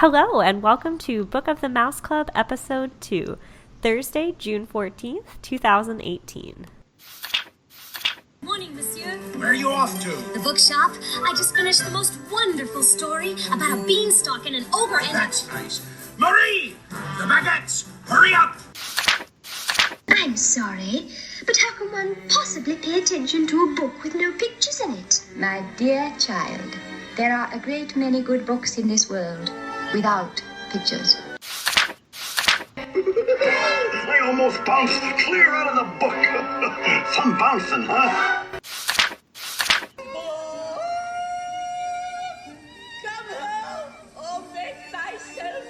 Hello, and welcome to Book of the Mouse Club, Episode 2, Thursday, June 14th, 2018. Morning, monsieur. Where are you off to? The bookshop. I just finished the most wonderful story about a beanstalk and an ogre and... That's nice. Marie! The baguettes! Hurry up! I'm sorry, but how can one possibly pay attention to a book with no pictures in it? My dear child, there are a great many good books in this world without pictures. I almost bounced clear out of the book. Some bouncing, huh? Come home or make thyself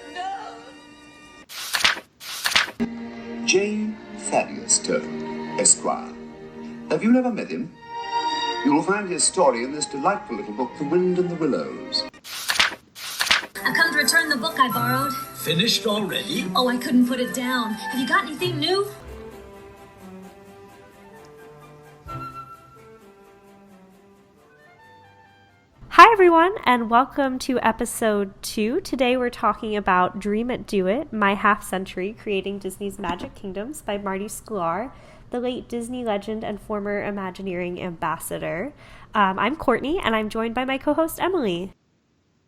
known. J. Thaddeus Turtle, Esquire. Have you never met him? You will find his story in this delightful little book, The Wind and the Willows. I've come to return the book I borrowed. Finished already? Oh, I couldn't put it down. Have you got anything new? Hi, everyone, and welcome to Episode 2. Today we're talking about Dream It, Do It, My Half-Century Creating Disney's Magic Kingdoms by Marty Skylar, the late Disney legend and former Imagineering ambassador. I'm Courtney, and I'm joined by my co-host, Emily.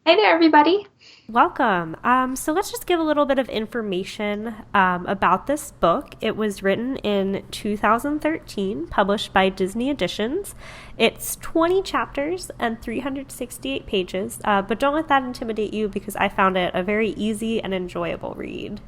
Hey there, everybody. Welcome. So let's just give a little bit of information about this book. It was written in 2013, published by Disney Editions. It's 20 chapters and 368 pages, but don't let that intimidate you because I found it a very easy and enjoyable read.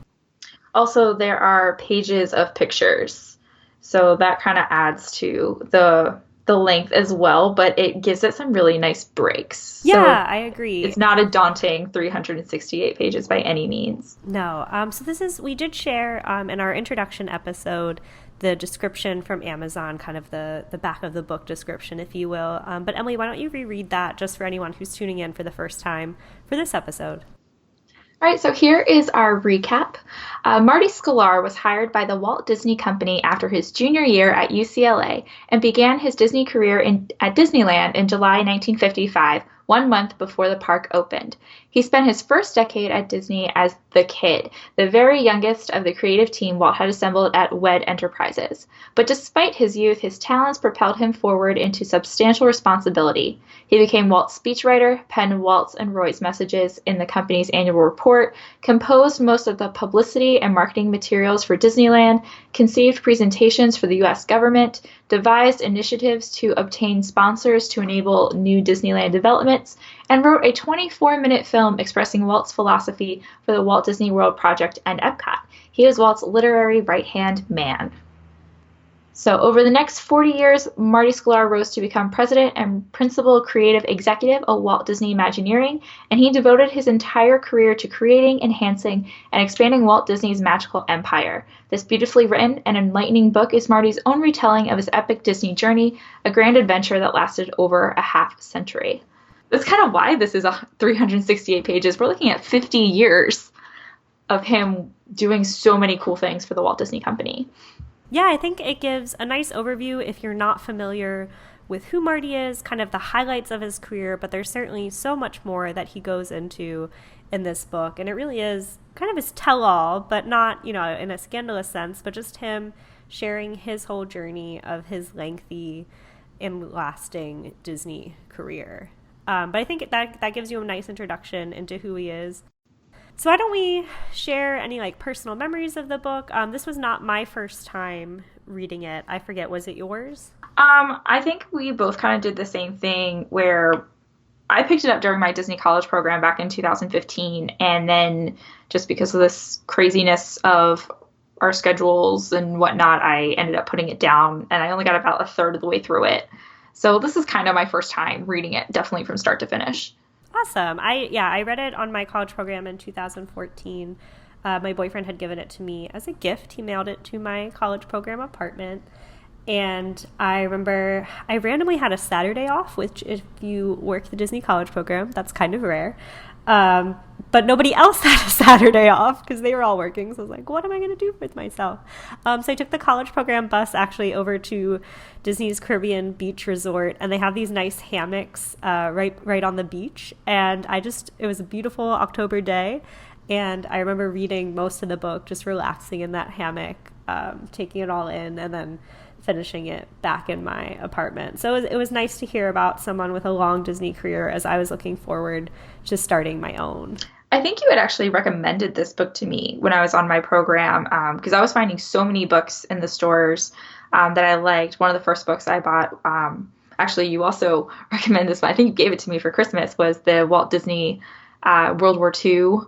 Also, there are pages of pictures, so that kind of adds to the length as well, but it gives it some really nice breaks. Yeah, so I agree. It's not a daunting 368 pages by any means. No. So we did share in our introduction episode the description from Amazon, kind of the back of the book description, if you will. But Emily, why don't you reread that just for anyone who's tuning in for the first time for this episode? All right, so here is our recap. Marty Skylar was hired by the Walt Disney Company after his junior year at UCLA and began his Disney career at Disneyland in July 1955, 1 month before the park opened. He spent his first decade at Disney as the kid, the very youngest of the creative team Walt had assembled at WED Enterprises. But despite his youth, his talents propelled him forward into substantial responsibility. He became Walt's speechwriter, penned Walt's and Roy's messages in the company's annual report, composed most of the publicity and marketing materials for Disneyland, conceived presentations for the U.S. government, devised initiatives to obtain sponsors to enable new Disneyland developments, and wrote a 24-minute film expressing Walt's philosophy for the Walt Disney World Project and Epcot. He was Walt's literary right-hand man. So over the next 40 years, Marty Skylar rose to become president and principal creative executive of Walt Disney Imagineering, and he devoted his entire career to creating, enhancing, and expanding Walt Disney's magical empire. This beautifully written and enlightening book is Marty's own retelling of his epic Disney journey, a grand adventure that lasted over a half-century. That's kind of why this is 368 pages. We're looking at 50 years of him doing so many cool things for the Walt Disney Company. Yeah, I think it gives a nice overview if you're not familiar with who Marty is, kind of the highlights of his career, but there's certainly so much more that he goes into in this book. And it really is kind of his tell-all, but not, in a scandalous sense, but just him sharing his whole journey of his lengthy and lasting Disney career. But I think that gives you a nice introduction into who he is. So why don't we share any personal memories of the book? This was not my first time reading it. I forget, was it yours? I think we both kind of did the same thing where I picked it up during my Disney College program back in 2015. And then just because of this craziness of our schedules and whatnot, I ended up putting it down and I only got about a third of the way through it. So this is kind of my first time reading it, definitely from start to finish. Awesome. I read it on my college program in 2014. My boyfriend had given it to me as a gift. He mailed it to my college program apartment. And I remember I randomly had a Saturday off, which if you work the Disney College program, that's kind of rare. But nobody else had a Saturday off because they were all working. So I was like, what am I going to do with myself? So I took the college program bus actually over to Disney's Caribbean Beach Resort, and they have these nice hammocks right on the beach. And it was a beautiful October day, and I remember reading most of the book, just relaxing in that hammock, taking it all in, and then finishing it back in my apartment. So it was nice to hear about someone with a long Disney career as I was looking forward to starting my own. I think you had actually recommended this book to me when I was on my program, because I was finding so many books in the stores that I liked. One of the first books I bought, actually you also recommended this one, I think you gave it to me for Christmas, was the Walt Disney World War II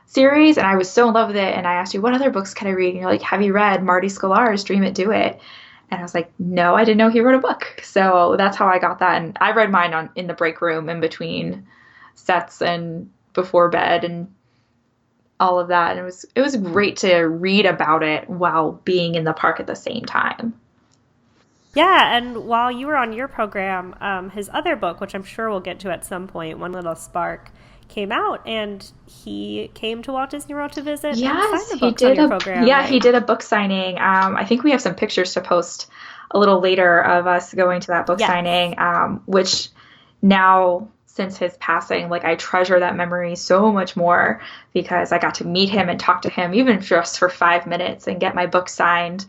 series, and I was so in love with it, and I asked you, what other books can I read? And you're like, have you read Marty Skylar's Dream It, Do It? And I was like, no, I didn't know he wrote a book. So that's how I got that, and I read mine in the break room in between sets and before bed and all of that. And it was great to read about it while being in the park at the same time. Yeah, and while you were on your program, his other book, which I'm sure we'll get to at some point, One Little Spark, came out, and he came to Walt Disney World to visit. Yes, and sign the books on your program. Yeah, right? he did a book signing. I think we have some pictures to post a little later of us going to that book signing, which now, since his passing, like, I treasure that memory so much more because I got to meet him and talk to him even just for 5 minutes and get my book signed.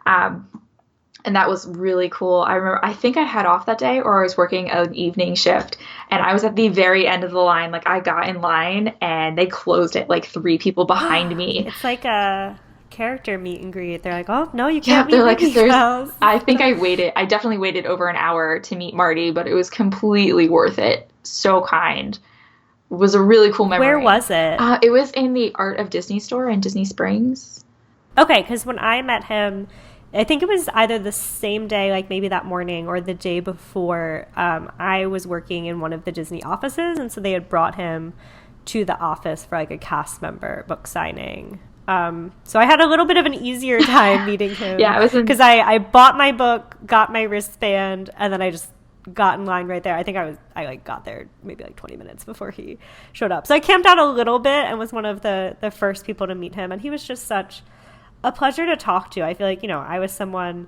And that was really cool. I remember, I think I had off that day, or I was working an evening shift, and I was at the very end of the line. Like, I got in line and they closed it, like 3 people behind me. It's like a character meet and greet. They're like, oh no, you can't meet like, Mickey Mouse. I think I definitely waited over an hour to meet Marty, but it was completely worth it. So kind. It was a really cool memory. Where was it? It was in the Art of Disney store in Disney Springs. Okay, because when I met him, I think it was either the same day, like maybe that morning, or the day before. I was working in one of the Disney offices, and so they had brought him to the office for like a cast member book signing. So I had a little bit of an easier time meeting him. Yeah, it was because I bought my book, got my wristband, and then I just got in line right there. I think I got there maybe like 20 minutes before he showed up. So I camped out a little bit and was one of the first people to meet him, and he was just such a pleasure to talk to. I feel like, I was someone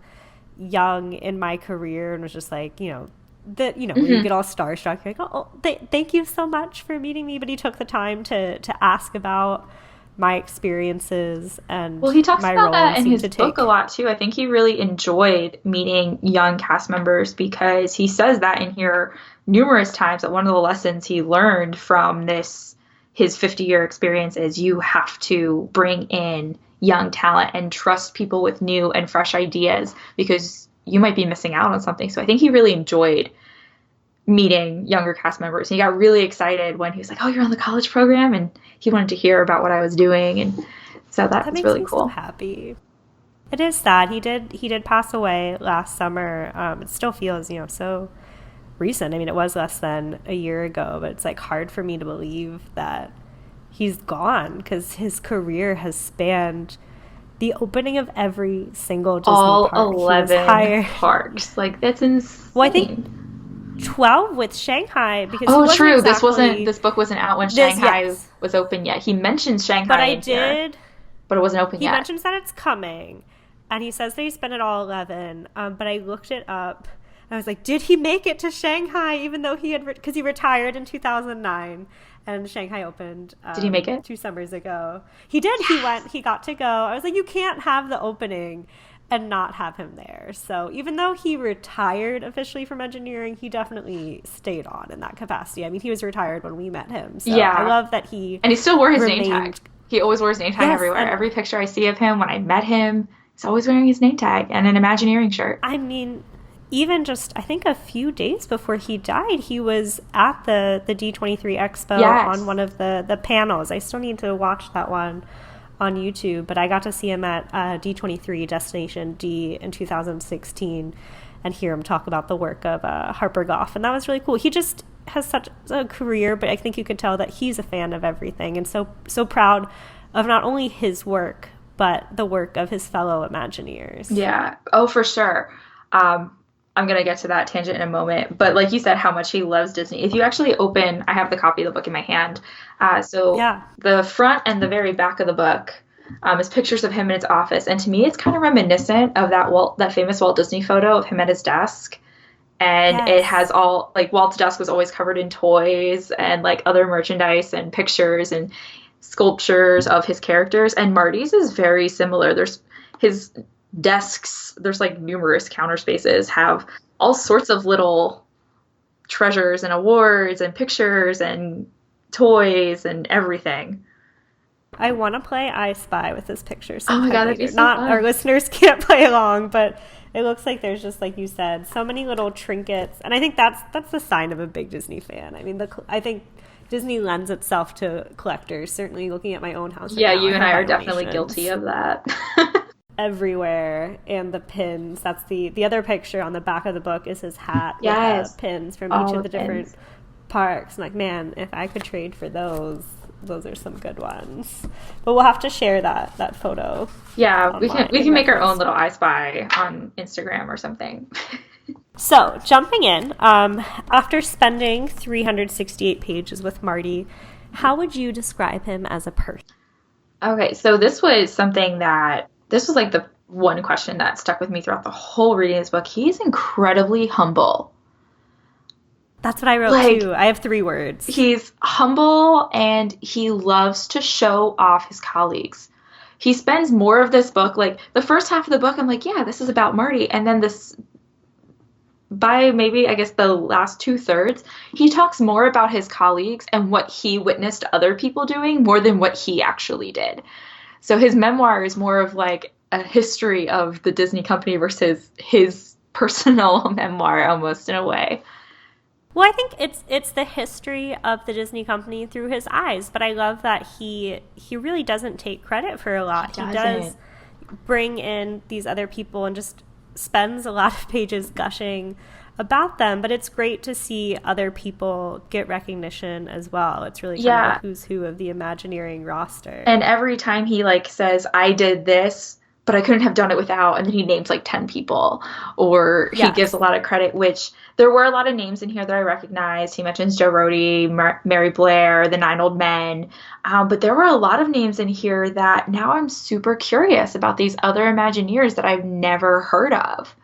young in my career and was just like, when you get all starstruck, you're like, thank you so much for meeting me. But he took the time to ask about my experiences and he talks my about that in his book book a lot too. I think he really enjoyed meeting young cast members because he says that in here numerous times, that one of the lessons he learned from his 50-year experience is you have to bring in young talent and trust people with new and fresh ideas because you might be missing out on something. So I think he really enjoyed meeting younger cast members. He got really excited when he was like, oh, you're on the college program, and he wanted to hear about what I was doing, and so that was really cool. So happy. It is sad. He did pass away last summer. It still feels, so recent. I mean, it was less than a year ago, but it's like hard for me to believe that he's gone because his career has spanned the opening of every single Disney all park. 11 parks. Like, that's insane. Well, I think 12 with Shanghai because true. This book wasn't out when Shanghai was open yet. He mentions Shanghai, but it wasn't open yet. He mentions that it's coming, and he says that he spent it all 11. But I looked it up. And I was like, did he make it to Shanghai? Even though he had because he retired in 2009. And Shanghai opened. Did he make it? 2 summers ago. He did. Yes. He went. He got to go. I was like, you can't have the opening and not have him there. So even though he retired officially from Imagineering, he definitely stayed on in that capacity. I mean, he was retired when we met him. So yeah. I love that he And he still wore his name tag. He always wore his name tag everywhere. Every picture I see of him when I met him, he's always wearing his name tag and an Imagineering shirt. I mean, even just, I think a few days before he died, he was at the D23 Expo on one of the panels. I still need to watch that one on YouTube, but I got to see him at D23 Destination D in 2016 and hear him talk about the work of Harper Goff, and that was really cool. He just has such a career, but I think you could tell that he's a fan of everything and so proud of not only his work, but the work of his fellow Imagineers. Yeah. Oh, for sure. I'm going to get to that tangent in a moment. But like you said, how much he loves Disney. If you actually open, I have the copy of the book in my hand. The front and the very back of the book is pictures of him in his office. And to me, it's kind of reminiscent of that famous Walt Disney photo of him at his desk. And it has all, like, Walt's desk was always covered in toys and like other merchandise and pictures and sculptures of his characters. And Marty's is very similar. There's his desks, there's like numerous counter spaces, have all sorts of little treasures and awards and pictures and toys and everything. I want to play I Spy with this picture sometime. Oh my god, that'd be so Not fun. Our listeners can't play along, but it looks like there's just, like you said, so many little trinkets, and I think that's the sign of a big Disney fan. I mean, I think Disney lends itself to collectors. Certainly, looking at my own house. Yeah, right now, you and I are have definitely guilty of that. Everywhere, and the pins. That's the other picture on the back of the book is his hat Yes. with pins from All each of the the different pins. parks. And like, man, if I could trade for those are some good ones. But we'll have to share that photo. Yeah, we can make our reference. own little I Spy on Instagram or something. So, jumping in, after spending 368 pages with Marty, how would you describe him as a person? Okay, so this was like the one question that stuck with me throughout the whole reading of this book. He's incredibly humble. That's what I wrote too. I have 3 words. He's humble and he loves to show off his colleagues. He spends more of this book, like the first half of the book, I'm like, yeah, this is about Marty. And then by maybe, I guess, the last 2/3, he talks more about his colleagues and what he witnessed other people doing more than what he actually did. So his memoir is more of like a history of the Disney company versus his personal memoir, almost, in a way. Well, I think it's the history of the Disney company through his eyes, but I love that he really doesn't take credit for a lot. He does bring in these other people and just spends a lot of pages gushing about them, but it's great to see other people get recognition as well. It's really kind of a who's who of the Imagineering roster. And every time he like says, I did this, but I couldn't have done it without, and then he names like 10 people, or he gives a lot of credit, which there were a lot of names in here that I recognized. He mentions Joe Rohde, Mary Blair, the 9 Old Men, but there were a lot of names in here that now I'm super curious about these other Imagineers that I've never heard of.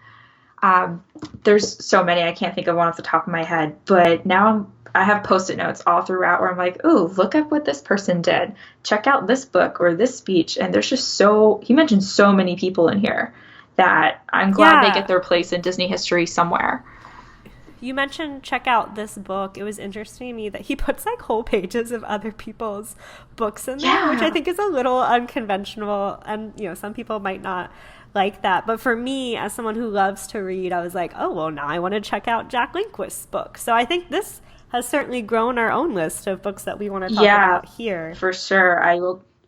There's so many, I can't think of one off the top of my head, but now I have Post-it notes all throughout where I'm like, ooh, look up what this person did. Check out this book or this speech. And there's just he mentioned so many people in here that I'm glad they get their place in Disney history somewhere. You mentioned check out this book. It was interesting to me that he puts like whole pages of other people's books in there, which I think is a little unconventional. And, some people might not like that. But for me, as someone who loves to read, I was like, oh, well, now I want to check out Jack Lindquist's book. So I think this has certainly grown our own list of books that we want to talk about here. For sure.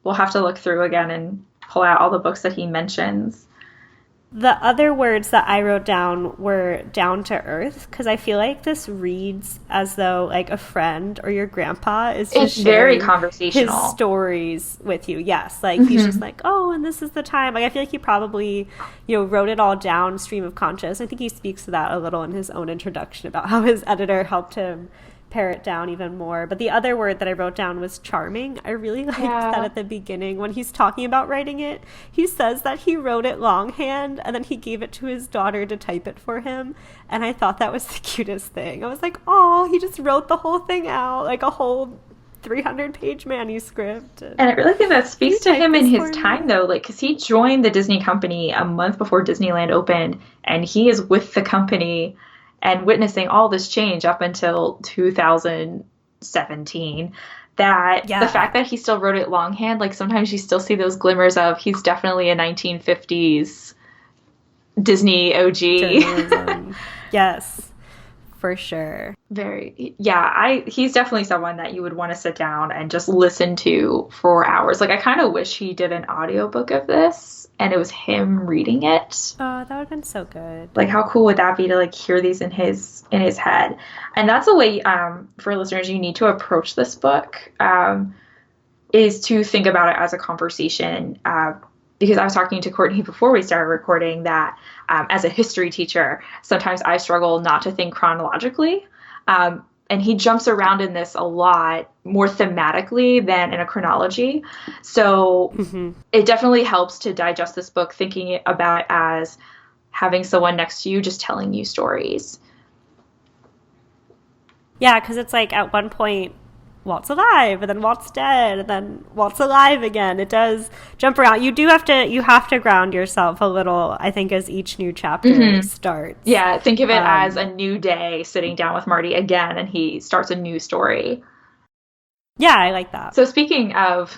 We'll have to look through again and pull out all the books that he mentions. The other words that I wrote down were down to earth, because I feel like this reads as though like a friend or your grandpa is just very sharing conversational. his stories with you. Yes, like he's just like, oh, and this is the time. Like I feel like he probably, wrote it all down, stream of conscious. I think he speaks to that a little in his own introduction about how his editor helped him pare it down even more. But the other word that I wrote down was charming. I really liked that at the beginning when he's talking about writing it. He says that he wrote it longhand and then he gave it to his daughter to type it for him. And I thought that was the cutest thing. I was like, oh, he just wrote the whole thing out, like a whole 300-page manuscript. And I really think that speaks to him in his time, though, like, because he joined the Disney company a month before Disneyland opened, and he is with the company and witnessing all this change up until 2017, that the fact that he still wrote it longhand, like sometimes you still see those glimmers of he's definitely a 1950s Disney OG. Yes, for sure. He's definitely someone that you would want to sit down and just listen to for hours. Like I kind of wish he did an audiobook of this and it was him reading it. Oh, that would have been so good. Like how cool would that be to like hear these in his head? And that's a way for listeners you need to approach this book, is to think about it as a conversation. because I was talking to Courtney before we started recording that as a history teacher, sometimes I struggle not to think chronologically. And he jumps around in this a lot more thematically than in a chronology. So it definitely helps to digest this book thinking about it as having someone next to you just telling you stories. Yeah, because it's like at one point, Walt's alive, and then Walt's dead, and then Walt's alive again. It does jump around. You have to ground yourself a little, I think, as each new chapter starts. Yeah, think of it as a new day sitting down with Marty again, and he starts a new story. Yeah, I like that. So speaking of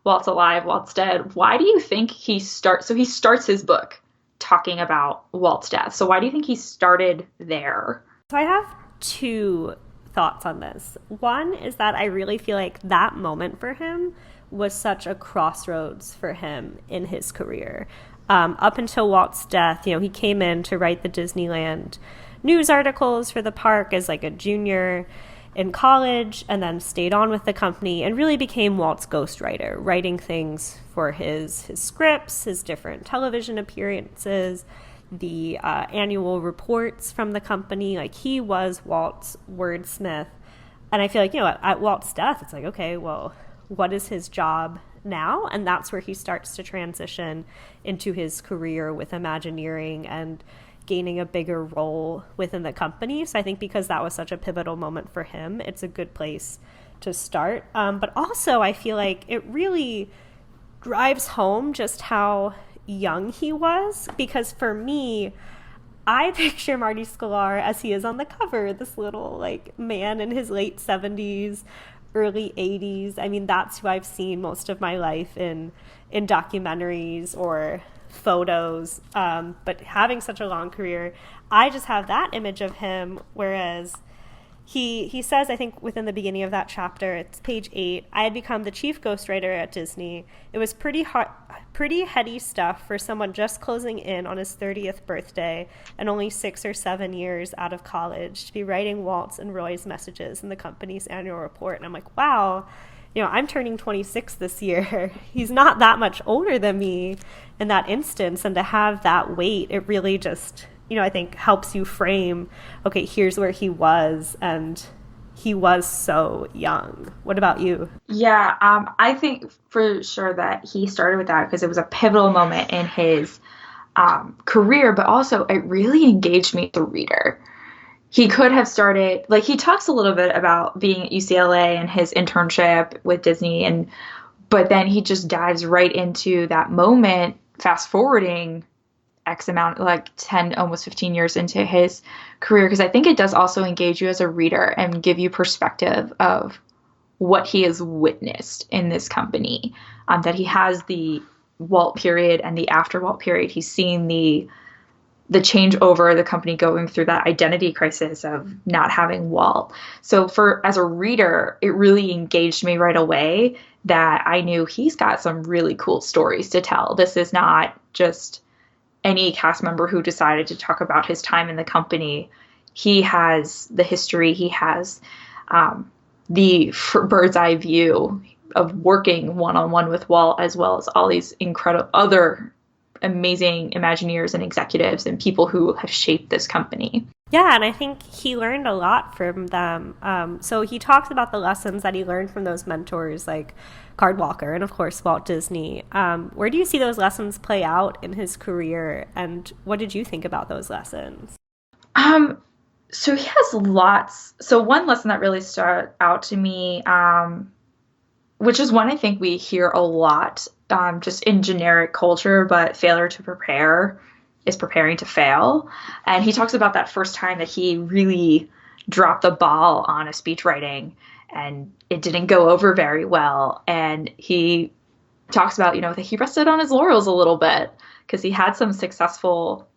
Walt's alive, Walt's dead, why do you think he starts his book talking about Walt's death? So why do you think he started there? So I have two thoughts on this. One is that I really feel like that moment for him was such a crossroads for him in his career. Up until Walt's death, he came in to write the Disneyland news articles for the park as like a junior in college, and then stayed on with the company and really became Walt's ghostwriter, writing things for his scripts, his different television appearances, the annual reports from the company. Like, he was Walt's wordsmith. And I feel like, at Walt's death, it's like, okay, well, what is his job now? And that's where he starts to transition into his career with Imagineering and gaining a bigger role within the company. So I think because that was such a pivotal moment for him, it's a good place to start. But also, I feel like it really drives home just how young he was, because for me, I picture Marty Skylar as he is on the cover, this little like man in his late 70s, early 80s. I mean, that's who I've seen most of my life in documentaries or photos. But having such a long career, I just have that image of him, whereas he says, I think within the beginning of that chapter, it's page 8, I had become the chief ghostwriter at Disney. It was pretty heady stuff for someone just closing in on his 30th birthday and only 6 or 7 years out of college to be writing Walt's and Roy's messages in the company's annual report. And I'm like, wow, I'm turning 26 this year. He's not that much older than me in that instance. And to have that weight, it really just, I think helps you frame, okay, here's where he was, and he was so young. What about you? Yeah, I think for sure that he started with that because it was a pivotal moment in his career, but also it really engaged me as a reader. He could have started, like, he talks a little bit about being at UCLA and his internship with Disney, but then he just dives right into that moment, fast forwarding X amount, like 10, almost 15 years into his career, because I think it does also engage you as a reader and give you perspective of what he has witnessed in this company, that he has the Walt period and the after Walt period. He's seen the changeover, the company going through that identity crisis of not having Walt. So as a reader, it really engaged me right away that I knew he's got some really cool stories to tell. This is not just any cast member who decided to talk about his time in the company. He has the history, he has the bird's eye view of working one-on-one with Walt, as well as all these incredible other amazing Imagineers and executives and people who have shaped this company. Yeah, and I think he learned a lot from them. So he talks about the lessons that he learned from those mentors like Card Walker and, of course, Walt Disney. Where do you see those lessons play out in his career, and what did you think about those lessons? So he has lots. So one lesson that really stood out to me, which is one I think we hear a lot just in generic culture, but failure to prepare is preparing to fail. And he talks about that first time that he really dropped the ball on a speech writing and it didn't go over very well. And he talks about, that he rested on his laurels a little bit because he had some successful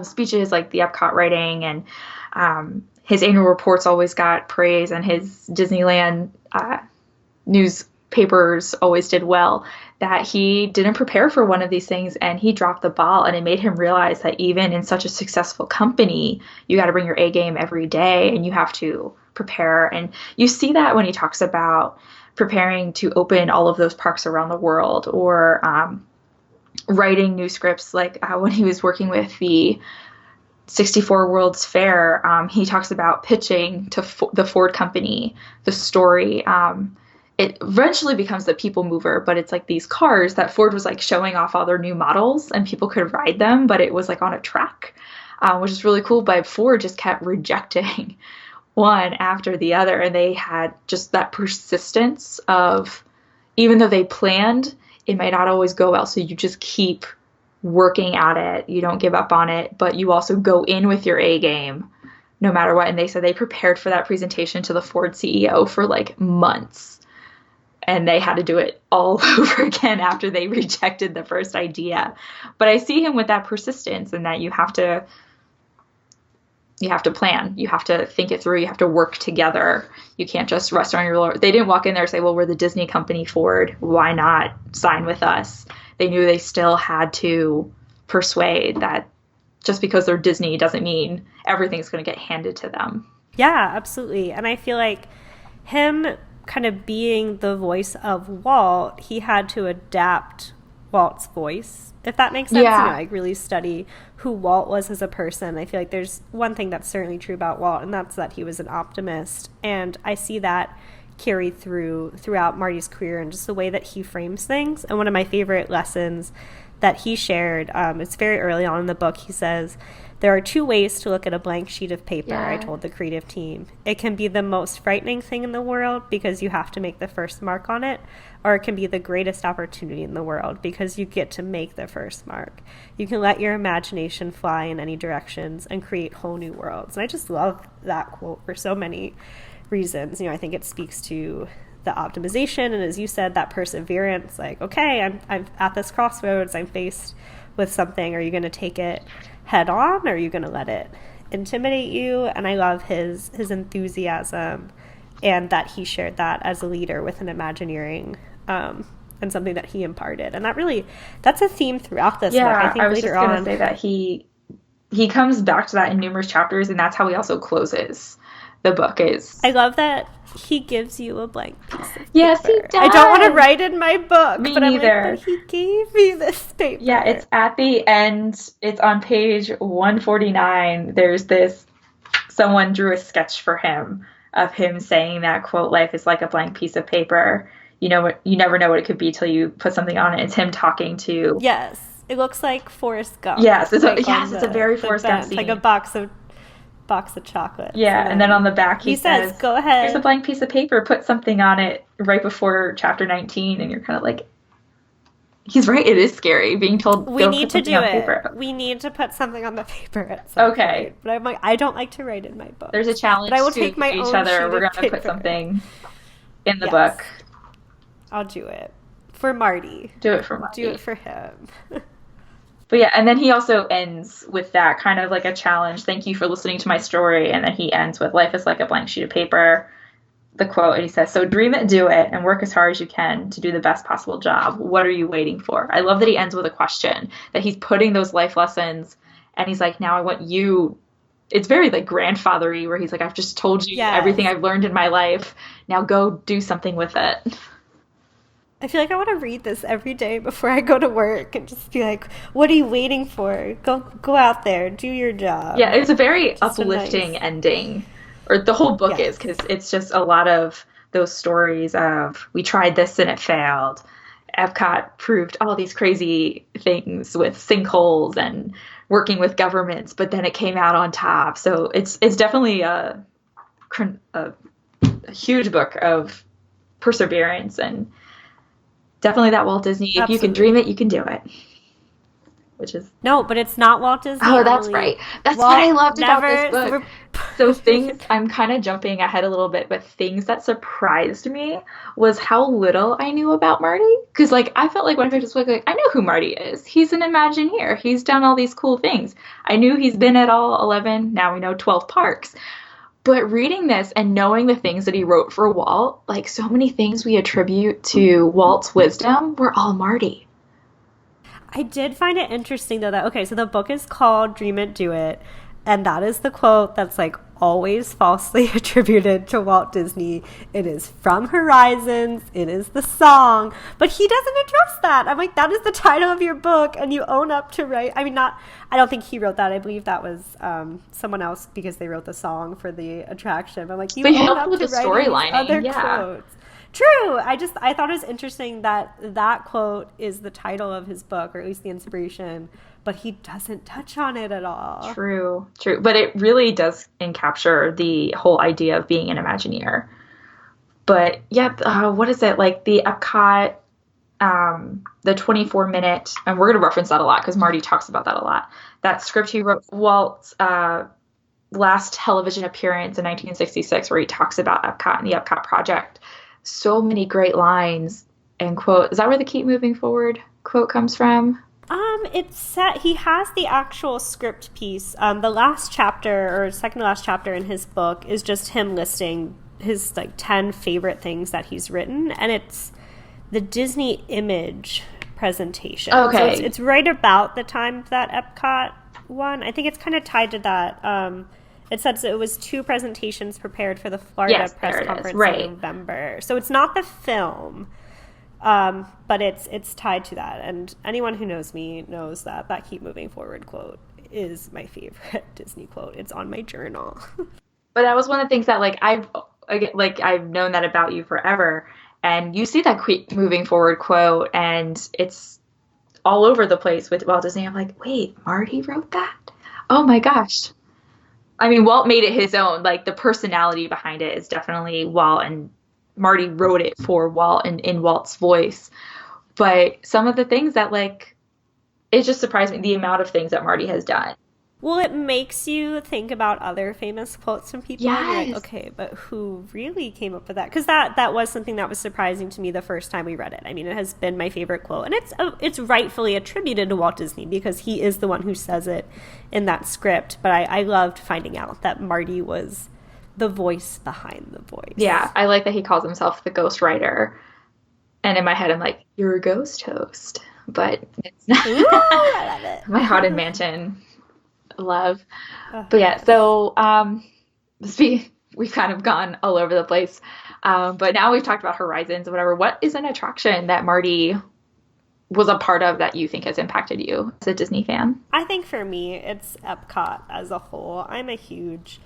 speeches like the Epcot writing, and his annual reports always got praise, and his Disneyland newspapers always did well, that he didn't prepare for one of these things and he dropped the ball. And it made him realize that even in such a successful company, you got to bring your A game every day and you have to prepare. And you see that when he talks about preparing to open all of those parks around the world, or writing new scripts, like when he was working with the 64 World's Fair, he talks about pitching to the Ford company the story. It eventually becomes the people mover, but it's like these cars that Ford was like showing off all their new models and people could ride them, but it was like on a track, which is really cool. But Ford just kept rejecting one after the other, and they had just that persistence of, even though they planned, it might not always go well. So you just keep working at it. You don't give up on it, but you also go in with your A game no matter what. And they said they prepared for that presentation to the Ford CEO for like months. And they had to do it all over again after they rejected the first idea. But I see him with that persistence, and that you have to plan. You have to think it through. You have to work together. You can't just rest on your laurels. They didn't walk in there and say, well, we're the Disney company, Ford. Why not sign with us? They knew they still had to persuade that just because they're Disney doesn't mean everything's going to get handed to them. Yeah, absolutely. And I feel like him kind of being the voice of Walt, he had to adapt Walt's voice, if that makes sense. Yeah. You know, like really study who Walt was as a person. I feel like there's one thing that's certainly true about Walt, and that's that he was an optimist. And I see that carry throughout Marty's career and just the way that he frames things. And one of my favorite lessons that he shared, it's very early on in the book, he says, there are two ways to look at a blank sheet of paper, Yeah. I told the creative team. It can be the most frightening thing in the world because you have to make the first mark on it, or it can be the greatest opportunity in the world because you get to make the first mark. You can let your imagination fly in any directions and create whole new worlds. And I just love that quote for so many reasons. You know, I think it speaks to the optimization, and as you said, that perseverance, like, okay, I'm at this crossroads, I'm faced with something. Are you going to take it head on, or are you going to let it intimidate you? And I love his enthusiasm, and that he shared that as a leader within Imagineering, and something that he imparted. And that's a theme throughout this book. I think I was later just going to on, say that he comes back to that in numerous chapters, and that's how he also closes the book. I love that he gives you a blank piece of paper. Yes, he does. I don't want to write in my book, Me but neither. I'm like, but he gave me this paper. Yeah, it's at the end. It's on page 149. There's someone drew a sketch for him of him saying that, quote, life is like a blank piece of paper. You know what? You never know what it could be till you put something on it. It's him talking to. Yes, it looks like Forrest Gump. Yes, it's like it's a very Forrest Gump scene. Like a box of chocolate. Yeah, and then on the back he says, go ahead. Here's a blank piece of paper, put something on it right before chapter 19, and you're kind of like, he's right, it is scary being told we need to do it. Paper. We need to put something on the paper at some point. But I'm like, I don't like to write in my book. There's a challenge but I will to take my each own other. sheet We're of going to put paper. something in the book. I'll do it. For Marty. Do it for Marty. Do it for him. But yeah, and then he also ends with that kind of like a challenge. Thank you for listening to my story. And then he ends with, life is like a blank sheet of paper. The quote, and he says, so dream it, do it, and work as hard as you can to do the best possible job. What are you waiting for? I love that he ends with a question, that he's putting those life lessons, and he's like, now I want you. It's very like grandfathery, where he's like, I've just told you everything I've learned in my life. Now go do something with it. I feel like I want to read this every day before I go to work and just be like, what are you waiting for? Go out there, do your job. Yeah, it's a very uplifting ending, or the whole book is, because it's just a lot of those stories of, we tried this and it failed. Epcot proved all these crazy things with sinkholes and working with governments, but then it came out on top. So it's definitely a huge book of perseverance, and definitely that Walt Disney, if you can dream it, you can do it. Which is... No, but it's not Walt Disney. Oh, that's right. That's what I loved about this book. So things, I'm kind of jumping ahead a little bit, but things that surprised me was how little I knew about Marty. Because, like, I felt like when I finished this book, like, I know who Marty is. He's an Imagineer. He's done all these cool things. I knew he's been at all 11, now we know 12 parks. But reading this and knowing the things that he wrote for Walt, like, so many things we attribute to Walt's wisdom were all Marty. I did find it interesting, though, that, okay, so the book is called Dream It, Do It, and that is the quote that's, like, always falsely attributed to Walt Disney. It is from Horizons. It is the song. But he doesn't address that. I'm like, that is the title of your book, and you own up to I don't think he wrote that. I believe that was someone else because they wrote the song for the attraction. But I'm like, you own up to writing other quotes. True. I thought it was interesting that quote is the title of his book, or at least the inspiration, but he doesn't touch on it at all. True. But it really does encapture the whole idea of being an Imagineer. But yeah, what is it? Like the Epcot, the 24-minute, and we're going to reference that a lot because Marty talks about that a lot. That script he wrote, Walt's last television appearance in 1966, where he talks about Epcot and the Epcot project. So many great lines and quote. Is that where the "keep moving forward" quote comes from? It's set. He has the actual script piece. The last chapter, or second to last chapter in his book, is just him listing his 10 favorite things that he's written, and it's the Disney Image presentation. Okay, so it's right about the time of that Epcot one. I think it's kind of tied to that. It says it was 2 presentations prepared for the Florida press conference in November. So it's not the film. But it's tied to that, and anyone who knows me knows that "keep moving forward" quote is my favorite Disney quote. It's on my journal. But that was one of the things that I've known that about you forever, and you see that "keep moving forward" quote, and it's all over the place with Walt Disney. I'm like, wait, Marty wrote that? Oh my gosh! I mean, Walt made it his own. Like the personality behind it is definitely Walt, and Marty wrote it for Walt and in Walt's voice. But some of the things that it just surprised me, the amount of things that Marty has done. Well, it makes you think about other famous quotes from people. Yes. And you're like, okay, but who really came up with that? Because that was something that was surprising to me the first time we read it. I mean, it has been my favorite quote. And it's rightfully attributed to Walt Disney because he is the one who says it in that script. But I loved finding out that Marty was the voice behind the voice. Yeah, I like that he calls himself the ghost writer. And in my head, I'm like, you're a ghost host. But it's not. Ooh, I love it. My Haunted Mansion love. But yeah, so we've kind of gone all over the place. But now we've talked about Horizons, whatever. What is an attraction that Marty was a part of that you think has impacted you as a Disney fan? I think for me, it's Epcot as a whole. I'm a huge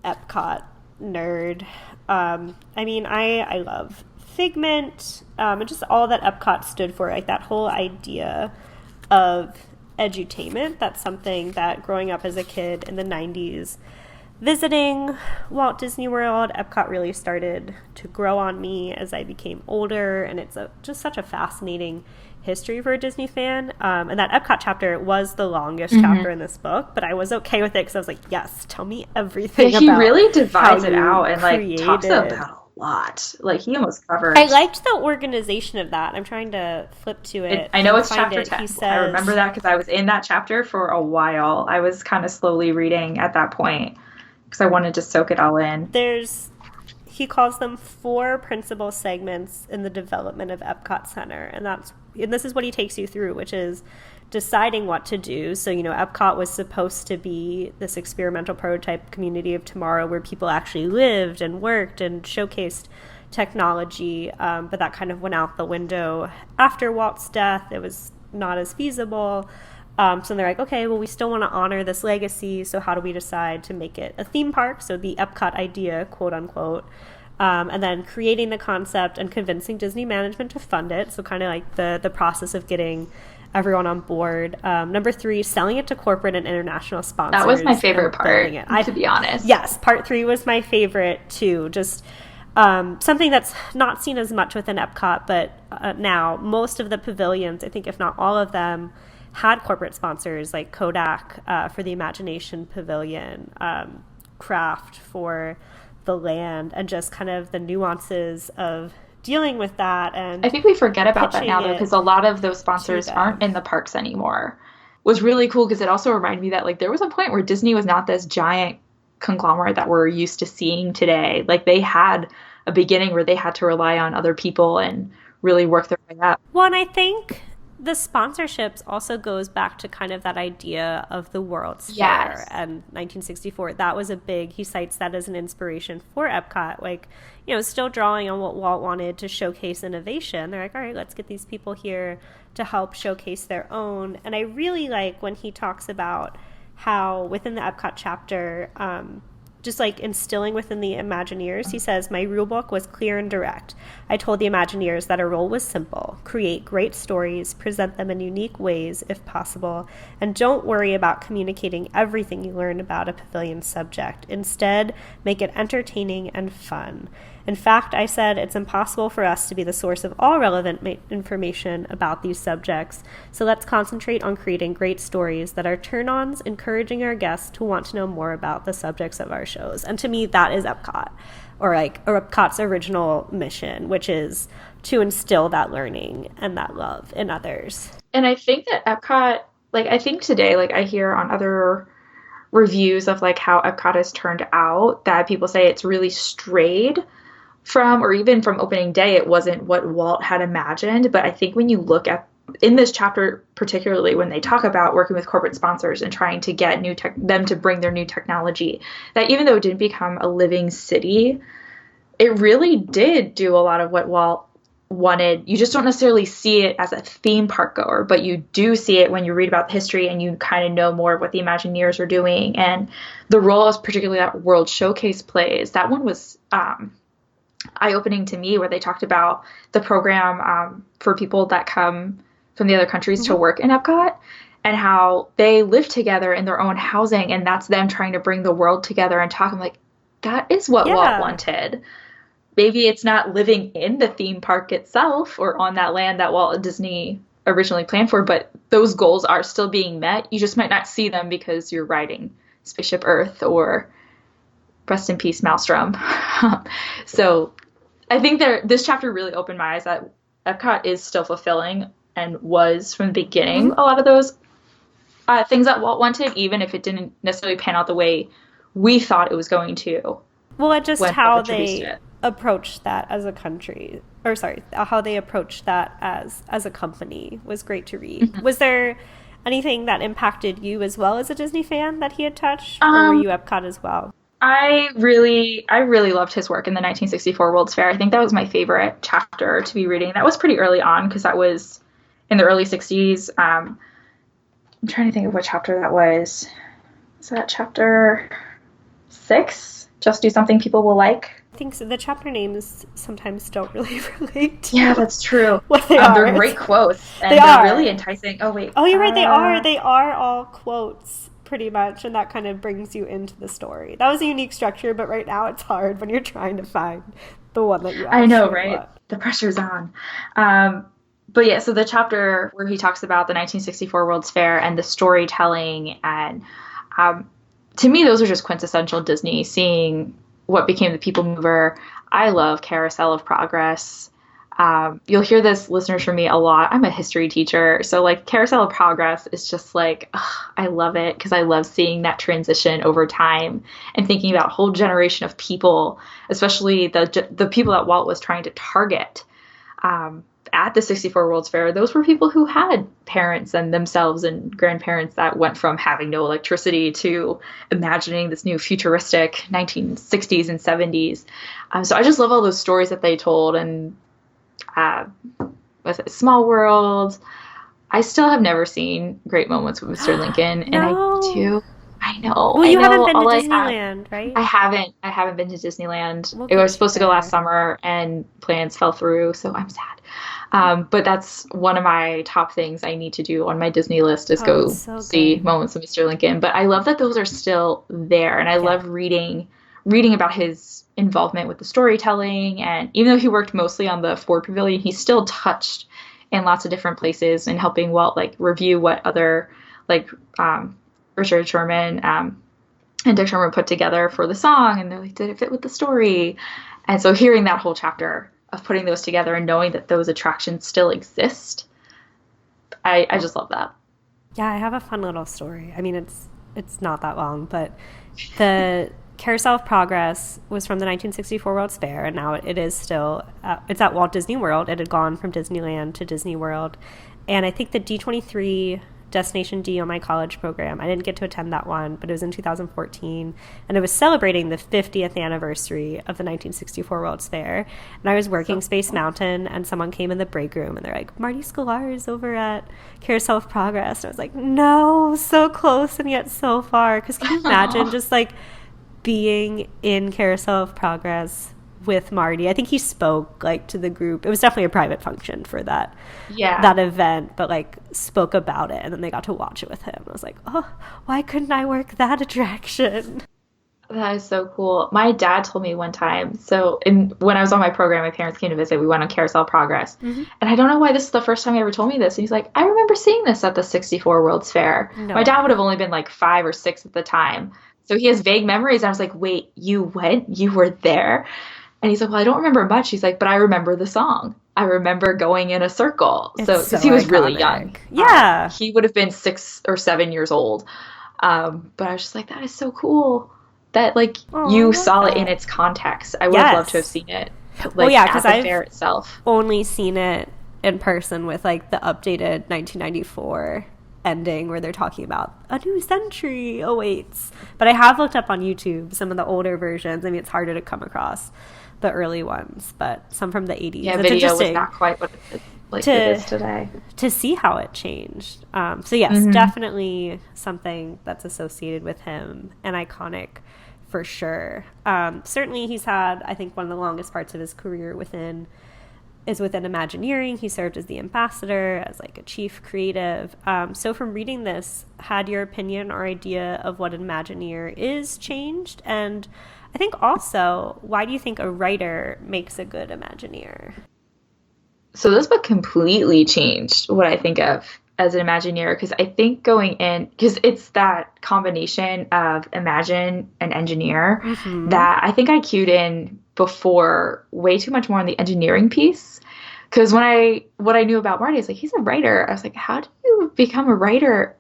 Epcot nerd. I mean, I love Figment, and just all that Epcot stood for, like that whole idea of edutainment. That's something that growing up as a kid in the 90s, visiting Walt Disney World, Epcot really started to grow on me as I became older, and it's just such a fascinating history for a Disney fan. And that Epcot chapter was the longest chapter in this book, but I was okay with it because I was like, yes, tell me everything. He really divides it out and talks about a lot. He almost covered. I liked the organization of that. I'm trying to flip to it. I know it's chapter 10. He says, I remember that because I was in that chapter for a while. I was kind of slowly reading at that point because I wanted to soak it all in. He calls them 4 principal segments in the development of Epcot Center, and this is what he takes you through, which is deciding what to do. So, Epcot was supposed to be this experimental prototype community of tomorrow where people actually lived and worked and showcased technology, but that kind of went out the window after Walt's death. It was not as feasible. So they're like, okay, well, we still want to honor this legacy, so how do we decide to make it a theme park? So the Epcot idea, quote unquote, and then creating the concept and convincing Disney management to fund it. So kind of like the process of getting everyone on board. Number 3, selling it to corporate and international sponsors. That was my favorite part, to be honest. Yes, part 3 was my favorite too. Just something that's not seen as much within Epcot, but now most of the pavilions, I think if not all of them, had corporate sponsors like Kodak for the Imagination Pavilion, Kraft for the land, and just kind of the nuances of dealing with that. And I think we forget about that now, though, because a lot of those sponsors aren't in the parks anymore. It was really cool because it also reminded me that there was a point where Disney was not this giant conglomerate that we're used to seeing today. They had a beginning where they had to rely on other people and really work their way up. Well, and I think the sponsorships also goes back to kind of that idea of the World's Yes. Fair and 1964. That was he cites that as an inspiration for Epcot, like, you know, still drawing on what Walt wanted to showcase innovation. They're like, all right, let's get these people here to help showcase their own. And I really like when he talks about how within the Epcot chapter, just like instilling within the Imagineers, he says, my rule book was clear and direct. I told the Imagineers that our role was simple: create great stories, present them in unique ways if possible, and don't worry about communicating everything you learn about a pavilion subject. Instead, make it entertaining and fun. In fact, I said it's impossible for us to be the source of all relevant information about these subjects, so let's concentrate on creating great stories that are turn-ons, encouraging our guests to want to know more about the subjects of our shows. And to me, that is Epcot, or Epcot's original mission, which is to instill that learning and that love in others. And I think that Epcot, like, I think today, like, I hear on other reviews of like how Epcot has turned out, that people say it's really strayed from, or even from opening day, it wasn't what Walt had imagined. But I think when you look at, in this chapter particularly, when they talk about working with corporate sponsors and trying to get them to bring their new technology, that even though it didn't become a living city, it really did do a lot of what Walt wanted. You just don't necessarily see it as a theme park goer, but you do see it when you read about the history and you kind of know more of what the Imagineers are doing. And the role of particularly that World Showcase plays, that one was eye-opening to me, where they talked about the program for people that come from the other countries to work in Epcot, and how they live together in their own housing, and that's them trying to bring the world together and talk. I'm like, that is what Walt wanted. Maybe it's not living in the theme park itself or on that land that Walt Disney originally planned for, but those goals are still being met. You just might not see them because you're riding Spaceship Earth or rest in peace, Maelstrom. So I think this chapter really opened my eyes that Epcot is still fulfilling, and was from the beginning, a lot of those things that Walt wanted, even if it didn't necessarily pan out the way we thought it was going to. Well, and just how they approached that as a country, or sorry, how they approached that as a company was great to read. Was there anything that impacted you as well as a Disney fan that he had touched, or were you Epcot as well? I really loved his work in the 1964 World's Fair. I think that was my favorite chapter to be reading. That was pretty early on, because that was in the early 60s. I'm trying to think of what chapter that was. Was that chapter 6? Just do something people will like? I think so. The chapter names sometimes don't really relate to that's true. what they are. They're great quotes, and they're really enticing. Oh, wait. Oh, you're right. They are. They are all quotes, pretty much, and that kind of brings you into the story. That was a unique structure, but right now it's hard when you're trying to find the one that you actually I know, right? want. The pressure's on. But yeah, so the chapter where he talks about the 1964 World's Fair and the storytelling, and to me, those are just quintessential Disney, seeing what became the People Mover. I love Carousel of Progress. You'll hear this, listeners, from me a lot. I'm a history teacher, so like Carousel of Progress is just like, I love it, because I love seeing that transition over time and thinking about a whole generation of people, especially the people that Walt was trying to target at the 64 World's Fair. Those were people who had parents and themselves and grandparents that went from having no electricity to imagining this new futuristic 1960s and 70s. So I just love all those stories that they told. And with Small World, I still have never seen Great Moments with Mr. Lincoln, and I know. Well, you haven't been to Disneyland, right? I haven't been to Disneyland. We'll I was supposed to go last summer, and plans fell through, so I'm sad. But that's one of my top things I need to do on my Disney list is go see Moments of Mr. Lincoln. But I love that those are still there, and I love reading about his involvement with the storytelling. And even though he worked mostly on the Ford Pavilion, he still touched in lots of different places and helping Walt review what other Richard Sherman and Dick Sherman put together for the song, and they're like, did it fit with the story? And so hearing that whole chapter of putting those together and knowing that those attractions still exist, I just love that. Yeah, I have a fun little story. I mean, it's not that long, but the Carousel of Progress was from the 1964 World's Fair, and now it is still, it's at Walt Disney World. It had gone from Disneyland to Disney World. And I think the D23 Destination D on my college program, I didn't get to attend that one, but it was in 2014, and it was celebrating the 50th anniversary of the 1964 World's Fair. And I was working Space Mountain, and someone came in the break room, and they're like, Marty Skylar is over at Carousel of Progress. And I was like, no, so close and yet so far. Because can you imagine just like being in Carousel of Progress with Marty? I think he spoke like to the group. It was definitely a private function for that event, but like spoke about it, and then they got to watch it with him. I was like, oh, why couldn't I work that attraction? That is so cool. My dad told me one time, when I was on my program, my parents came to visit, we went on Carousel Progress. And I don't know why this is the first time he ever told me this. And he's like, I remember seeing this at the 64 World's Fair. No. My dad would have only been like 5 or 6 at the time. So he has vague memories. And I was like, wait, you went? You were there? And he's like, well, I don't remember much. He's like, but I remember the song. I remember going in a circle. Because he was really young. Yeah. He would have been 6 or 7 years old. But I was just like, that is so cool that like you saw it in its context. I would have loved to have seen it like at the fair itself. Only seen it in person with like the updated 1994 ending where they're talking about a new century awaits. But I have looked up on YouTube some of the older versions. I mean, it's harder to come across the early ones, but some from the 80s. Yeah, video was not quite what it is today. To see how it changed. So yes, definitely something that's associated with him and iconic for sure. Certainly he's had, I think, one of the longest parts of his career within Imagineering. He served as the ambassador, as like a chief creative. So from reading this, had your opinion or idea of what an Imagineer is changed? And I think also, why do you think a writer makes a good Imagineer? So this book completely changed what I think of as an Imagineer, because I think going in, because it's that combination of imagine and engineer that I think I cued in before way too much more on the engineering piece. Because what I knew about Marty is like, he's a writer. I was like, how do you become a writer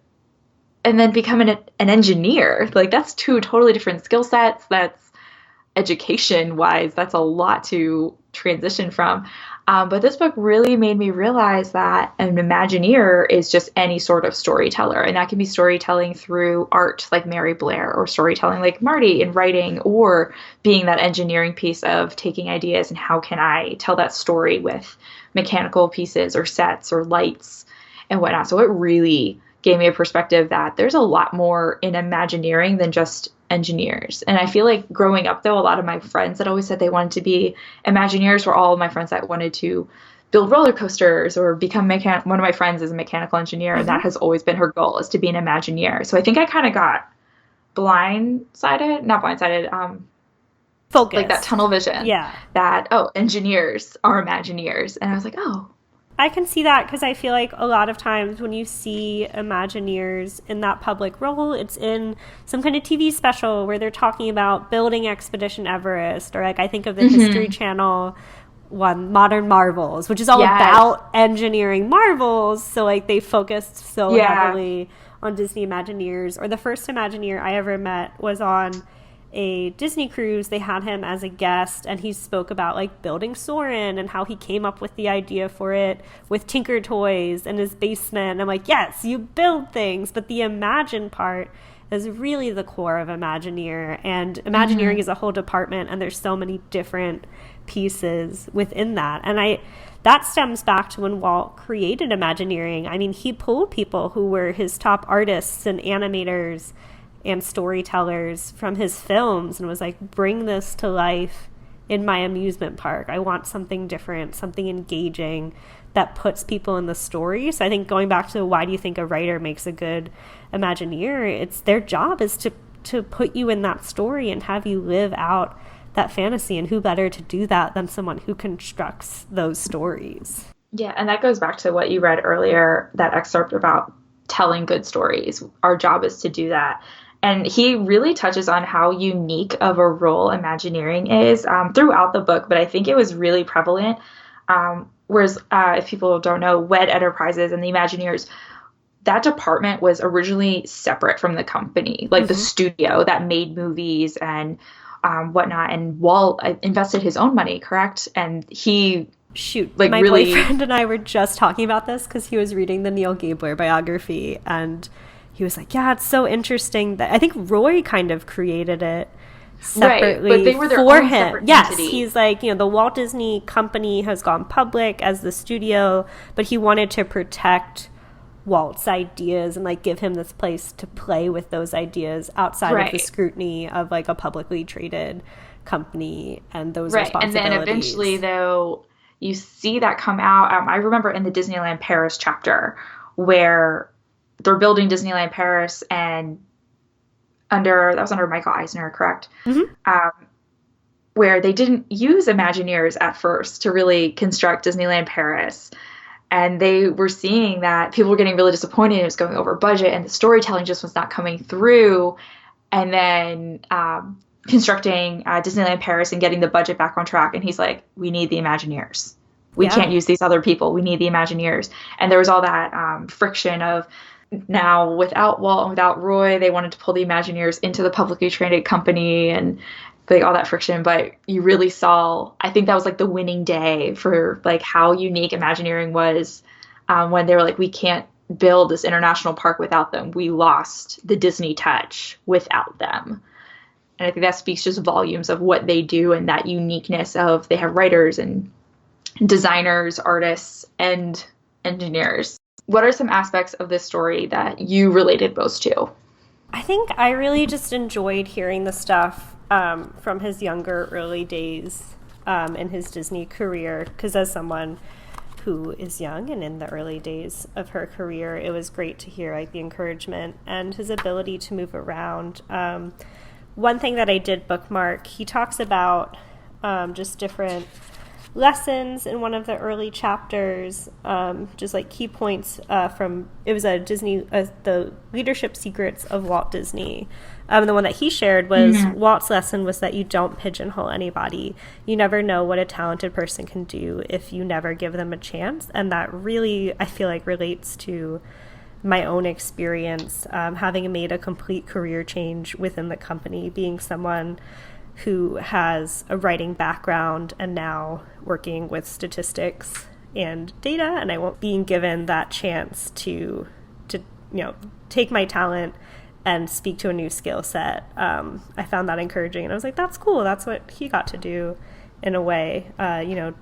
and then become an engineer? Like, that's 2 totally different skill sets. That's education wise, that's a lot to transition from. But this book really made me realize that an Imagineer is just any sort of storyteller. And that can be storytelling through art like Mary Blair, or storytelling like Marty in writing, or being that engineering piece of taking ideas and how can I tell that story with mechanical pieces or sets or lights and whatnot. So it really gave me a perspective that there's a lot more in Imagineering than just engineers. And I feel like growing up, though, a lot of my friends that always said they wanted to be Imagineers were all of my friends that wanted to build roller coasters or become one of my friends is a mechanical engineer, and that has always been her goal, is to be an Imagineer. So I think I kind of got focused, like that tunnel vision. Yeah. That, engineers are Imagineers. And I was like, oh. I can see that, because I feel like a lot of times when you see Imagineers in that public role, it's in some kind of TV special where they're talking about building Expedition Everest, or like I think of the History Channel one, Modern Marvels, which is all about engineering marvels. So like they focused so heavily on Disney Imagineers. Or the first Imagineer I ever met was on a Disney cruise. They had him as a guest, and he spoke about like building Soarin' and how he came up with the idea for it with Tinker Toys in his basement. And I'm like, yes, you build things, but the imagine part is really the core of Imagineer, and Imagineering is a whole department, and there's so many different pieces within that. And that stems back to when Walt created Imagineering. I mean, he pulled people who were his top artists and animators and storytellers from his films and was like, bring this to life in my amusement park. I want something different, something engaging that puts people in the story. So I think going back to why do you think a writer makes a good Imagineer, it's their job is to put you in that story and have you live out that fantasy. And who better to do that than someone who constructs those stories? Yeah, and that goes back to what you read earlier, that excerpt about telling good stories. Our job is to do that. And he really touches on how unique of a role Imagineering is throughout the book, but I think it was really prevalent. Whereas if people don't know, WED Enterprises and the Imagineers that department was originally separate from the company, like the studio that made movies and whatnot. And Walt invested his own money, correct? And he like my really boyfriend and I were just talking about this because he was reading the Neil Gabler biography, and he was like, yeah, it's so interesting that I think Roy kind of created it separately, right, but they were their for own him. separate Yes, entity. he's like, the Walt Disney Company has gone public as the studio, but he wanted to protect Walt's ideas and like give him this place to play with those ideas outside of the scrutiny of like a publicly traded company and those responsibilities. And then eventually, though, you see that come out. I remember in the Disneyland Paris chapter where they're building Disneyland Paris, and that was under Michael Eisner, correct? Where they didn't use Imagineers at first to really construct Disneyland Paris. And they were seeing that people were getting really disappointed. It was going over budget, and the storytelling just was not coming through. And then constructing Disneyland Paris and getting the budget back on track. And he's like, we need the Imagineers. We can't use these other people. We need the Imagineers. And there was all that friction of now without Walt and without Roy, they wanted to pull the Imagineers into the publicly traded company and like all that friction. But you really saw, I think that was like the winning day for like how unique Imagineering was when they were like, we can't build this international park without them. We lost the Disney touch without them. And I think that speaks just volumes of what they do and that uniqueness of they have writers and designers, artists, and engineers. What are some aspects of this story that you related most to? I think I really just enjoyed hearing the stuff from his younger early days in his Disney career, because as someone who is young and in the early days of her career, it was great to hear like the encouragement and his ability to move around. One thing that I did bookmark, he talks about just different lessons in one of the early chapters, just like key points from, it was a Disney, the Leadership Secrets of Walt Disney. The one that he shared was Walt's lesson was that you don't pigeonhole anybody. You never know what a talented person can do if you never give them a chance. And that really, I feel like, relates to my own experience, having made a complete career change within the company, being someone who has a writing background and now working with statistics and data, and I won't being given that chance to take my talent and speak to a new skill set. I found that encouraging, and I was like, that's cool. That's what he got to do in a way,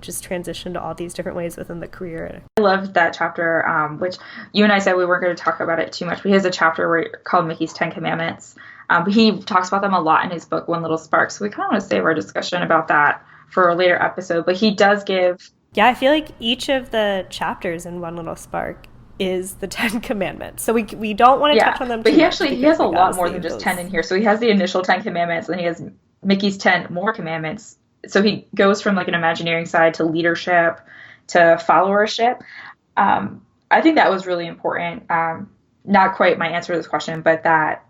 just transition to all these different ways within the career. I loved that chapter, which you and I said we weren't going to talk about it too much, but he has a chapter called Mickey's 10 Commandments. But he talks about them a lot in his book, One Little Spark. So we kind of want to save our discussion about that for a later episode. But he does give... Yeah, I feel like each of the chapters in One Little Spark is the 10 Commandments. So we don't want to touch on them too much. But he has a lot more than just 10 in here. So he has the initial 10 Commandments, and then he has Mickey's 10 more commandments. So he goes from like an Imagineering side to leadership to followership. I think that was really important. Not quite my answer to this question, but that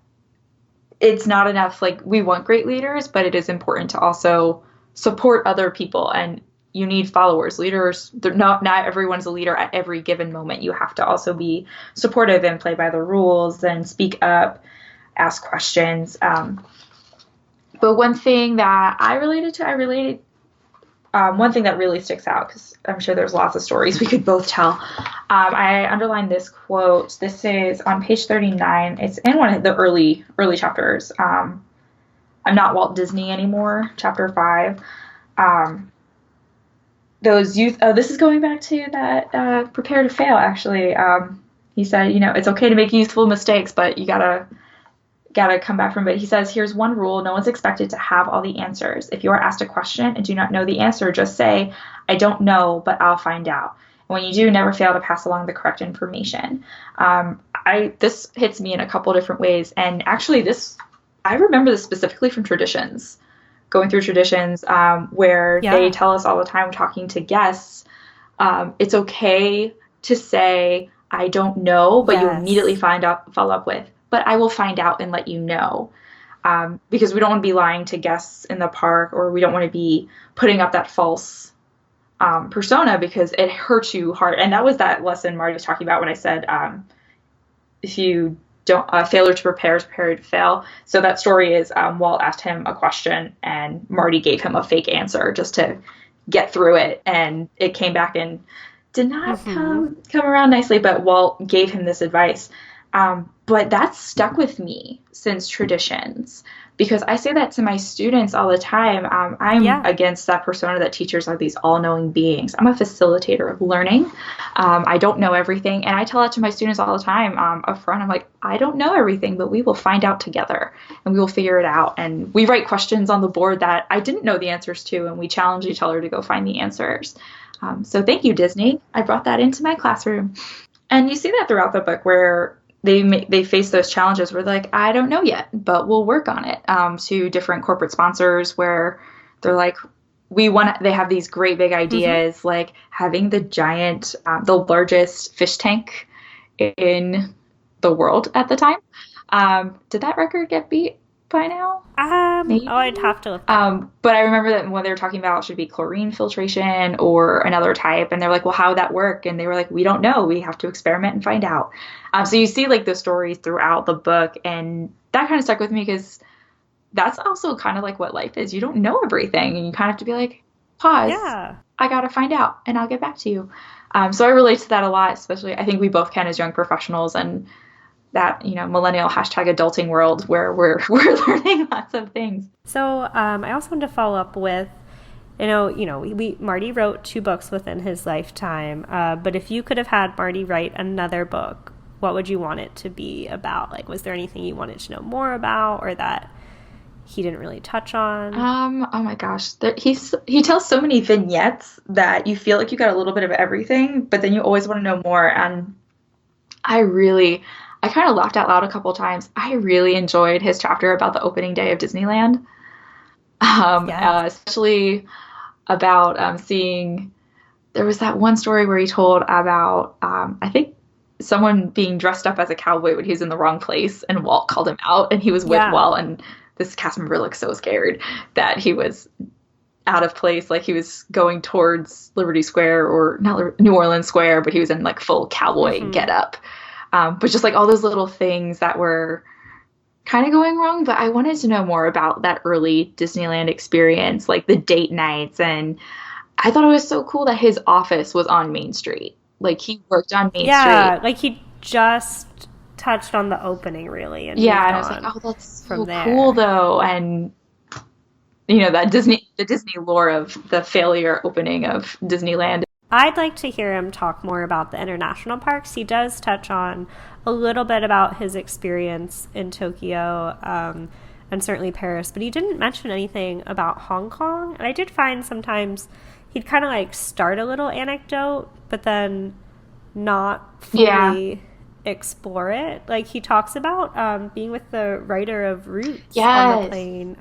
it's not enough, like, we want great leaders, but it is important to also support other people, and you need followers. Leaders, not everyone's a leader at every given moment. You have to also be supportive and play by the rules and speak up, ask questions. But one thing that one thing that really sticks out, because I'm sure there's lots of stories we could both tell. I underlined this quote. This is on page 39. It's in one of the early chapters. I'm not Walt Disney anymore, chapter 5. Those youth. Oh, this is going back to that prepare to fail. Actually, he said, it's okay to make youthful mistakes, but you gotta come back from it. He says, here's one rule. No one's expected to have all the answers. If you are asked a question and do not know the answer, just say, I don't know, but I'll find out. And when you do, never fail to pass along the correct information. This hits me in a couple different ways. And actually I remember this specifically from traditions, going through traditions where they tell us all the time, talking to guests, it's okay to say, I don't know, but you immediately follow up with, but I will find out and let you know. Because we don't want to be lying to guests in the park, or we don't want to be putting up that false persona, because it hurts you hard. And that was that lesson Marty was talking about when I said, if you don't, failure to prepare is prepared to fail. So that story is Walt asked him a question and Marty gave him a fake answer just to get through it, and it came back and did not come around nicely, but Walt gave him this advice. But that's stuck with me since traditions, because I say that to my students all the time. I'm against that persona that teachers are these all-knowing beings. I'm a facilitator of learning. I don't know everything, and I tell that to my students all the time up front. I'm like, I don't know everything, but we will find out together, and we will figure it out. And we write questions on the board that I didn't know the answers to, and we challenge each other to go find the answers. So thank you, Disney. I brought that into my classroom. And you see that throughout the book where they face those challenges where they're like, I don't know yet, but we'll work on it. To different corporate sponsors where they're like, they have these great big ideas, like having the giant, the largest fish tank in the world at the time. Did that record get beat by now? Maybe. Oh, I'd have to look. But I remember that when they were talking about should be chlorine filtration or another type, and they're like, well, how would that work? And they were like, we don't know. We have to experiment and find out. So you see like the stories throughout the book, and that kind of stuck with me because that's also kind of like what life is. You don't know everything, and you kind of have to be like, pause. Yeah. I got to find out, and I'll get back to you. So I relate to that a lot, especially I think we both can as young professionals, and that, millennial #adulting world where we're learning lots of things. So I also wanted to follow up with, Marty wrote 2 books within his lifetime, but if you could have had Marty write another book, what would you want it to be about? Like, was there anything you wanted to know more about or that he didn't really touch on? Oh my gosh. He tells so many vignettes that you feel like you got a little bit of everything, but then you always want to know more. And I kind of laughed out loud a couple times. I really enjoyed his chapter about the opening day of Disneyland. Especially about seeing, there was that one story where he told about, I think, someone being dressed up as a cowboy when he was in the wrong place, and Walt called him out, and he was with Walt, and this cast member looked so scared that he was out of place, like he was going towards Liberty Square, or not New Orleans Square, but he was in like full cowboy getup. But just like all those little things that were kind of going wrong. But I wanted to know more about that early Disneyland experience, like the date nights. And I thought it was so cool that his office was on Main Street. Like he worked on Main Street. Yeah, like he just touched on the opening really. And and I was like, oh, that's so cool though. And that the Disney lore of the failure opening of Disneyland. I'd like to hear him talk more about the international parks. He does touch on a little bit about his experience in Tokyo and certainly Paris, but he didn't mention anything about Hong Kong. And I did find sometimes he'd kind of like start a little anecdote, but then not fully explore it. Like he talks about being with the writer of Roots on the plane.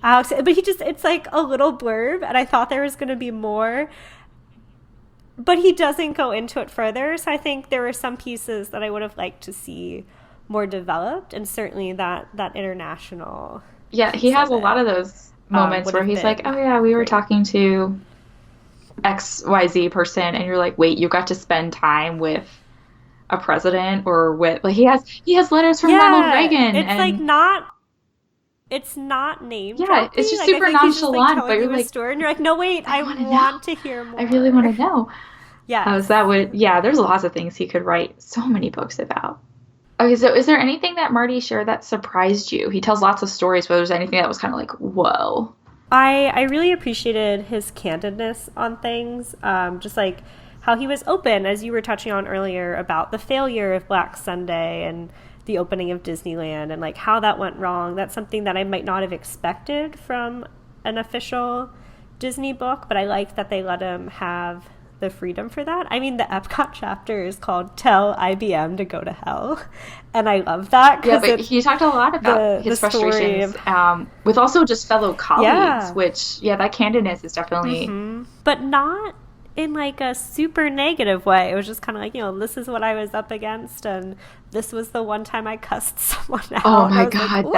Alex, but it's like a little blurb, and I thought there was going to be more. But he doesn't go into it further, so I think there were some pieces that I would have liked to see more developed, and certainly that international. Yeah, he has a lot of those moments where he's like, oh yeah, we were talking to XYZ person, and you're like, wait, you got to spend time with a president or with, like, he has letters from Ronald Reagan. It's like not. It's not named. Yeah, it's just like, super nonchalant, but you're like, story, and you're like, no, wait, I want to hear more. I really want to know. Yeah. There's lots of things he could write so many books about. Okay, so is there anything that Marty shared that surprised you? He tells lots of stories, but there's anything that was kind of like, whoa. I really appreciated his candidness on things, just like how he was open, as you were touching on earlier, about the failure of Black Sunday and the opening of Disneyland and like how that went wrong. That's something that I might not have expected from an official Disney book, but I like that they let him have the freedom for that. I mean, the Epcot chapter is called Tell IBM to Go to Hell, and I love that. Yeah, but he talked a lot about his frustrations with also just fellow colleagues, which, that candidness is definitely... But not in like a super negative way. It was just kind of like, this is what I was up against, and this was the one time I cussed someone out. Oh my god, like,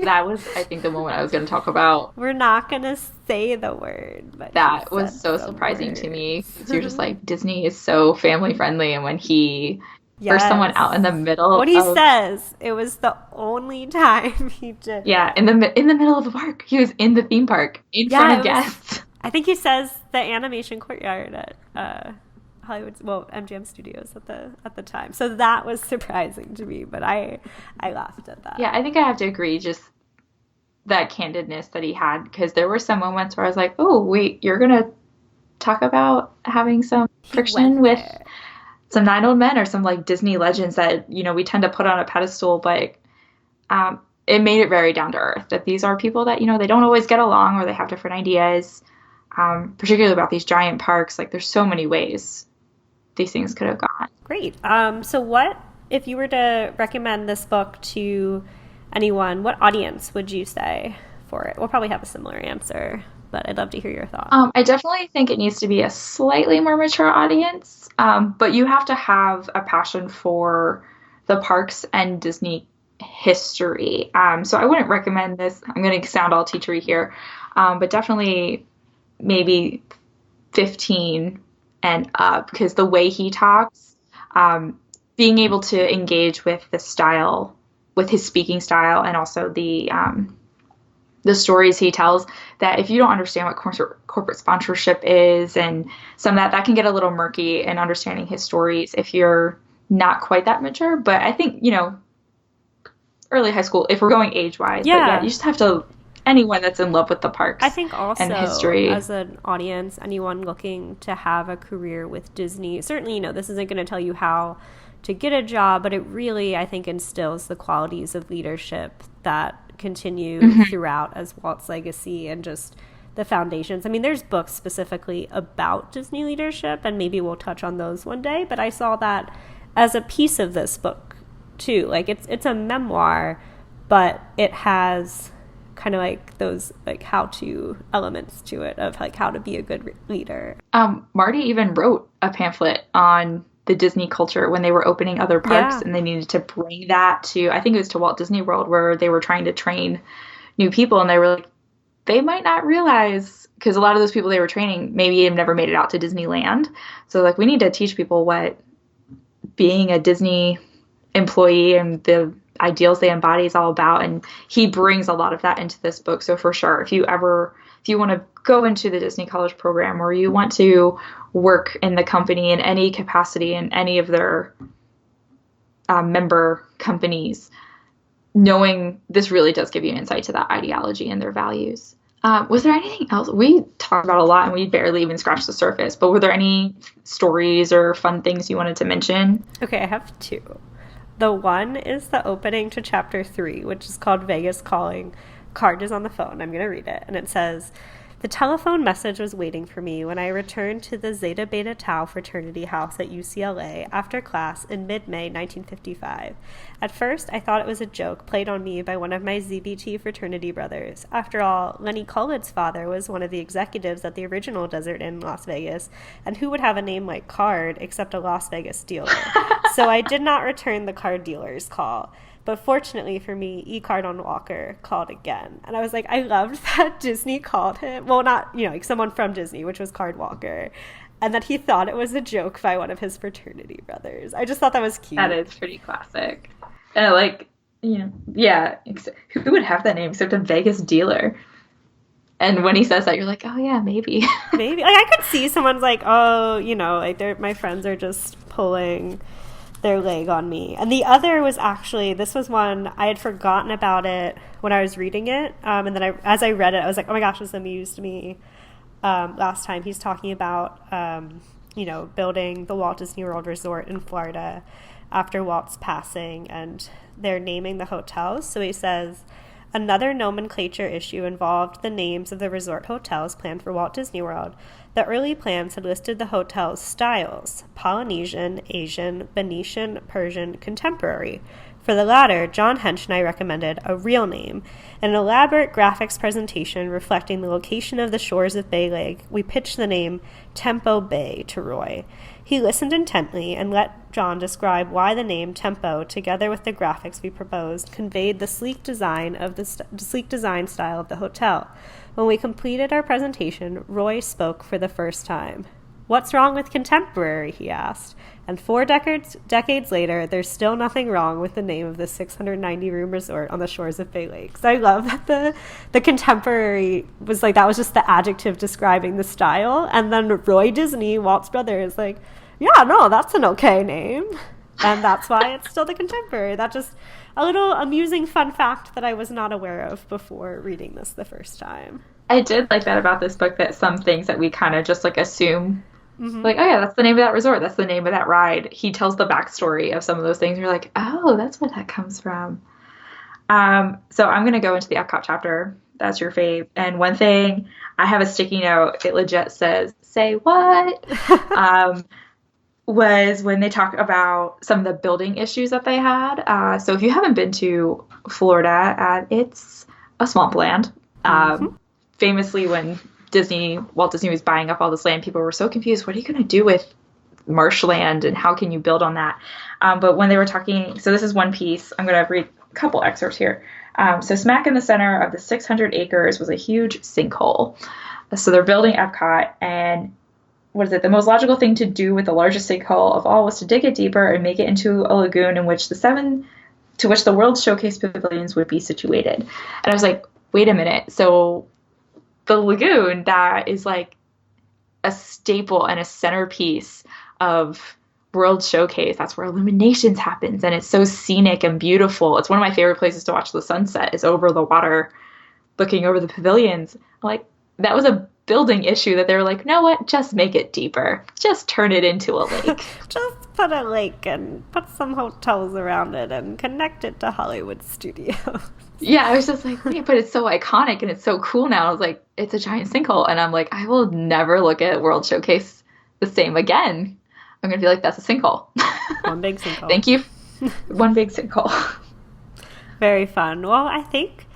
that was, I think, the moment I was going to talk about. We're not going to say the word, but that was so surprising to me. You're just like, Disney is so family friendly, and when he for someone out in the middle. What he says, it was the only time he did. Yeah, in the middle of the park. He was in the theme park in front of guests. I think he says the animation courtyard at Hollywood, MGM Studios at the time. So that was surprising to me, but I laughed at that. Yeah, I think I have to agree. Just that candidness that he had, because there were some moments where I was like, oh wait, you're gonna talk about having some friction with some nine old men or some like Disney legends that, you know, we tend to put on a pedestal, but it made it very down to earth that these are people that, you know, they don't always get along or they have different ideas, particularly about these giant parks. Like there's so many ways these things could have gone. Great. So what, if you were to recommend this book to anyone, what audience would you say for it? We'll probably have a similar answer, but I'd love to hear your thoughts. I definitely think it needs to be a slightly more mature audience, but you have to have a passion for the parks and Disney history. So I wouldn't recommend this. I'm going to sound all teachery here, but definitely maybe 15 and up, because the way he talks, being able to engage with the style, with his speaking style, and also the stories he tells, that if you don't understand what corporate sponsorship is and some of that can get a little murky in understanding his stories if you're not quite that mature. But I think, you know, early high school, if we're going age-wise, yeah, you just have to, anyone that's in love with the parks, I think also and history. As an audience, anyone looking to have a career with Disney, certainly, you know, this isn't going to tell you how to get a job, but it really, I think, instills the qualities of leadership that continue throughout as Walt's legacy and just the foundations. I mean, there's books specifically about Disney leadership, and maybe we'll touch on those one day, but I saw that as a piece of this book too. Like it's a memoir, but it has kind of like those like how-to elements to it of like how to be a good leader. Marty even wrote a pamphlet on the Disney culture when they were opening other parks, and they needed to bring that to, I think it was to Walt Disney World, where they were trying to train new people, and they were like, they might not realize, because a lot of those people they were training maybe have never made it out to Disneyland. So like, we need to teach people what being a Disney employee and the ideals they embody is all about, and he brings a lot of that into this book. So for sure, if you want to go into the Disney College program, or you want to work in the company in any capacity in any of their member companies, knowing this really does give you insight to that ideology and their values. Was there anything else? We talked about a lot and we barely even scratched the surface, but were there any stories or fun things you wanted to mention? Okay, I have two. The one is the opening to chapter 3, which is called Vegas Calling. Card is on the phone. I'm going to read it. And it says, "The telephone message was waiting for me when I returned to the Zeta Beta Tau fraternity house at UCLA after class in mid-May 1955. At first, I thought it was a joke played on me by one of my ZBT fraternity brothers. After all, Lenny Kulit's father was one of the executives at the original Desert Inn in Las Vegas, and who would have a name like Card except a Las Vegas dealer? So I did not return the card dealer's call. But fortunately for me, E-Cardon Walker called again." And I was like, I loved that Disney called him. Well, not, you know, like someone from Disney, which was Card Walker. And that he thought it was a joke by one of his fraternity brothers. I just thought that was cute. That is pretty classic. And like, you know, yeah, who would have that name except a Vegas dealer? And when he says that, you're like, oh yeah, maybe. Maybe. Like, I could see someone's like, oh, you know, like my friends are just pulling their leg on me. And the other was actually, this was one, I had forgotten about it when I was reading it. And then as I read it, I was like, oh my gosh, this amused me. Last time he's talking about, you know, building the Walt Disney World Resort in Florida after Walt's passing, and they're naming the hotels. So he says, "Another nomenclature issue involved the names of the resort hotels planned for Walt Disney World. The early plans had listed the hotel's styles: Polynesian, Asian, Venetian, Persian, Contemporary. For the latter, John Hench and I recommended a real name. In an elaborate graphics presentation reflecting the location of the shores of Bay Lake, we pitched the name Tempo Bay to Roy. He listened intently and let John describe why the name Tempo, together with the graphics we proposed, conveyed the sleek design style of the hotel. When we completed our presentation, Roy spoke for the first time." "What's wrong with contemporary?" he asked. And 4 decades later, there's still nothing wrong with the name of this 690-room resort on the shores of Bay Lake. So I love that the contemporary was like, that was just the adjective describing the style. And then Roy Disney, Walt's brother, is like, yeah, no, that's an okay name. And that's why it's still the contemporary. That's just a little amusing fun fact that I was not aware of before reading this the first time. I did like that about this book, that some things that we kind of just like assume, like, oh yeah, that's the name of that resort, that's the name of that ride. He tells the backstory of some of those things. You're like, oh, that's where that comes from. So I'm going to go into the Epcot chapter. That's your fave. And one thing, I have a sticky note. It legit says, say what? Was when they talk about some of the building issues that they had. So if you haven't been to Florida, it's a swampland. Famously, when Walt Disney was buying up all this land, people were so confused. What are you going to do with marshland, and how can you build on that? But when they were talking, so this is one piece. I'm going to read a couple excerpts here. So smack in the center of the 600 acres was a huge sinkhole. So they're building Epcot, and what is it? The most logical thing to do with the largest sinkhole of all was to dig it deeper and make it into a lagoon in which the World Showcase pavilions would be situated. And I was like, wait a minute. So the lagoon that is like a staple and a centerpiece of World Showcase, that's where Illuminations happens, and it's so scenic and beautiful. It's one of my favorite places to watch the sunset, is over the water looking over the pavilions. Like, that was a building issue that they were like, you know what, just make it deeper, just turn it into a lake. Just put a lake and put some hotels around it and connect it to Hollywood Studios. Yeah, I was just like, wait, but it's so iconic and it's so cool now. I was like, it's a giant sinkhole, and I'm like, I will never look at World Showcase the same again. I'm gonna be like, that's a sinkhole. One big sinkhole. Thank you. One big sinkhole. Very fun. Well, I think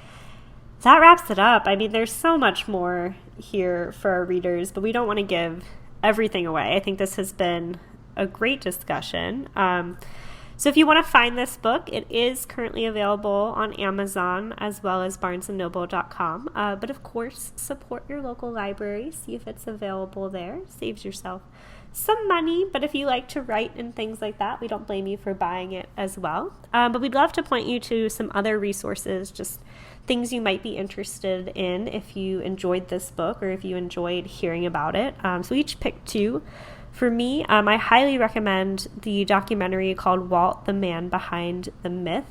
that wraps it up. I mean, there's so much more here for our readers, but we don't want to give everything away. I think this has been a great discussion. So if you want to find this book, it is currently available on Amazon as well as barnesandnoble.com. But of course, support your local library. See if it's available there. Saves yourself some money, but if you like to write and things like that, we don't blame you for buying it as well. But we'd love to point you to some other resources, just things you might be interested in if you enjoyed this book or if you enjoyed hearing about it. So we each picked two. For me, I highly recommend the documentary called Walt, the Man Behind the Myth.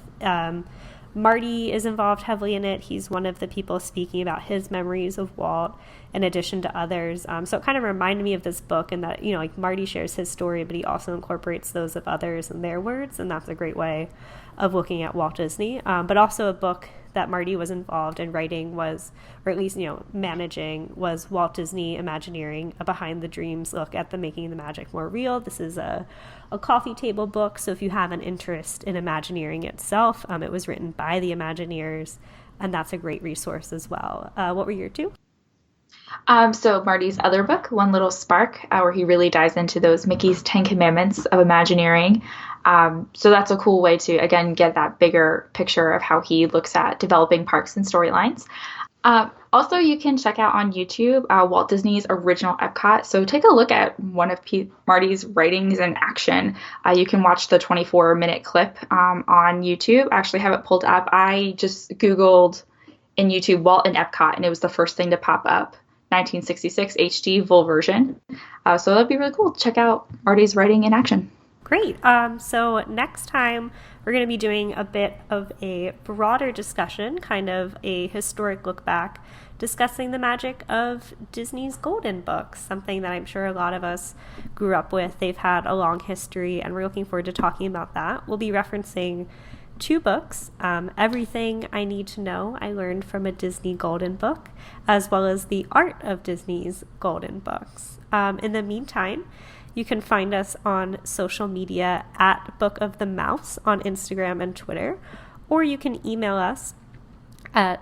Marty is involved heavily in it. He's one of the people speaking about his memories of Walt in addition to others. So it kind of reminded me of this book, and that, like Marty shares his story, but he also incorporates those of others and their words, and that's a great way of looking at Walt Disney. But also a book that Marty was involved in writing was, or at least, managing, was Walt Disney Imagineering, a behind the dreams look at the making the magic more real. This is a coffee table book, so if you have an interest in Imagineering itself, it was written by the Imagineers, and that's a great resource as well. What were your two? So Marty's other book, One Little Spark, where he really dives into those Mickey's 10 Commandments of Imagineering. So that's a cool way to, again, get that bigger picture of how he looks at developing parks and storylines. Also, you can check out on YouTube Walt Disney's original Epcot. So take a look at one of Marty's writings in action. You can watch the 24-minute clip on YouTube. I actually have it pulled up. I just Googled in YouTube Walt and Epcot, and it was the first thing to pop up. 1966 HD full version. So that'd be really cool. Check out Marty's writing in action. Great. So next time we're going to be doing a bit of a broader discussion, kind of a historic look back, discussing the magic of Disney's Golden Books, something that I'm sure a lot of us grew up with. They've had a long history, and we're looking forward to talking about that. We'll be referencing two books, Everything I Need to Know I Learned from a Disney Golden Book, as well as The Art of Disney's Golden Books. In the meantime, you can find us on social media at Book of the Mouse on Instagram and Twitter, or you can email us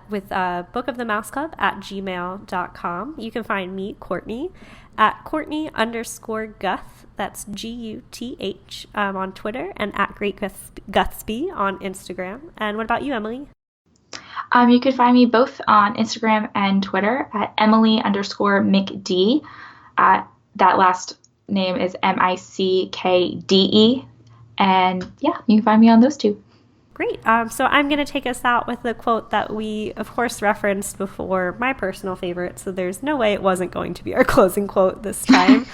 with bookofthemouseclub@gmail.com. You can find me, Courtney, at Courtney_Guth, that's Guth, on Twitter, and at Great Guthsby on Instagram. And what about you, Emily? You can find me both on Instagram and Twitter at Emily_McD. That last name is Mickde. And yeah, you can find me on those two. Great. So I'm going to take us out with a quote that we, of course, referenced before, my personal favorite. So there's no way it wasn't going to be our closing quote this time.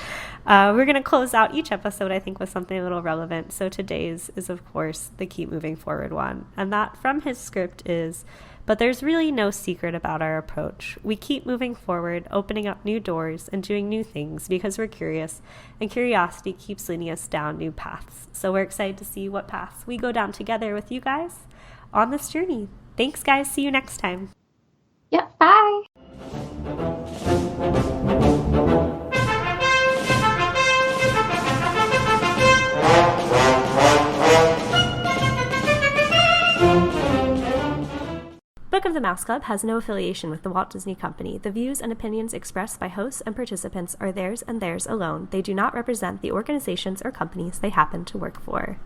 We're going to close out each episode, I think, with something a little relevant. So today's is, of course, the Keep Moving Forward one. And that from his script is, "But there's really no secret about our approach. We keep moving forward, opening up new doors and doing new things because we're curious, and curiosity keeps leading us down new paths. So we're excited to see what paths we go down together with you guys on this journey." Thanks, guys. See you next time. Yep. Bye. Book of the Mouse Club has no affiliation with the Walt Disney Company. The views and opinions expressed by hosts and participants are theirs and theirs alone. They do not represent the organizations or companies they happen to work for.